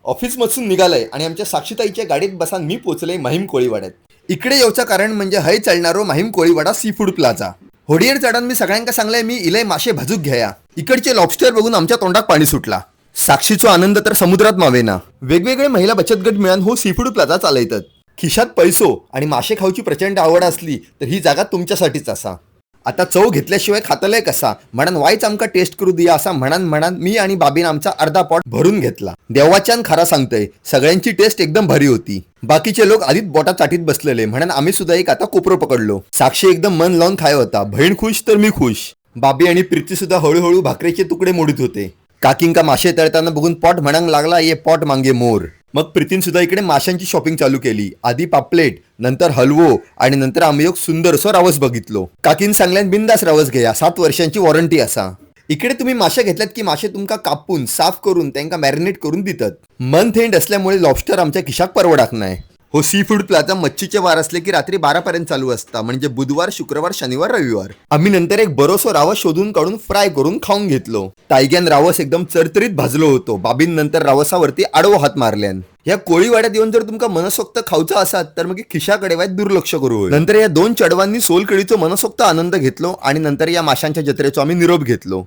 Office मधून निघालय आणि आमच्या साक्षीताईच्या गाडीत बसान मी पोचले माहीम कोळीवाड्यात. इकडे येऊचं कारण म्हणजे हय चालणारो Mahim Koliwada seafood plaza. होडीयर चढण मी सगळ्यांका सांगलंय मी इलय मासे भाजूक घ्या. इकडचे लॉबस्टर बघून आमच्या तोंडात पाणी सुटला. साक्षीचा आनंद तर समुद्रात मावेना. वेगवेगळे महिला बचत गट मिळून हो सी फूड प्लाझा चालयतात. खिशात पैसो आणि मासे खाऊची प्रचंड आवड असली तर ही जागा तुमच्यासाठीच असा. आता चव घेतल्याशिवाय खातलंय कसा म्हणून वाईच आमका टेस्ट करू दिया असा म्हणून मी आणि बाबीन आमचा अर्धा पॉट भरून घेतला. देवाच्यान खरा सांगतोय सगळ्यांची टेस्ट एकदम भारी होती. बाकीचे लोक आधीच बोटा चाटीत बसलेले म्हणून आम्ही सुद्धा एक आता कोपरो पकडलो. साक्षी एकदम मन लावून खाय होता. बहीण खुश तर मी खुश. बाबी आणि प्रीती सुद्धा हळूहळू भाकरीचे तुकडे मोडीत होते. काकींका मासे तळताना बघून पॉट म्हणांग लागला ये पॉट मांगे मोर. मग प्रीतीन सुद्धा इकडे माशांची शॉपिंग चालू केली. आधी पापलेट, नंतर हलवो आणि नंतर आम्ही एक सुंदरसो रावस बघितलो. काकीन सांगल्यान बिंदास रावस घ्या, 7 वर्षांची वॉरंटी असा. इकडे तुम्ही मासे घेतल्यात की मासे तुमका कापून साफ करून त्यांना मॅरिनेट करून देतात. मंथ एंड असल्यामुळे लॉबस्टर आमच्या खिशाक परवडाक नाही. हो सी फूड प्लाझा मच्छीचे वार असले की रात्री 12 पर्यंत चालू असता. म्हणजे बुधवार, शुक्रवार, शनिवार, रविवार. आम्ही नंतर एक बरोसो रावस शोधून काढून फ्राय करून खाऊन घेतलो. ताईग्यान रावस एकदम चरचरीत भाजलो होतो. बाबीन नंतर रावसावरती आडवो हात मारल्यान. या कोळीवाड्यात येऊन जर तुमका मनसोक्त खाऊचा असात तर मग खिशाकडे वाईट दुर्लक्ष करू. नंतर या 2 चढवांनी सोलकडीचो मनसोक्त आनंद घेतलो आणि नंतर या माशांच्या जत्रेचो आम्ही निरोप घेतलो.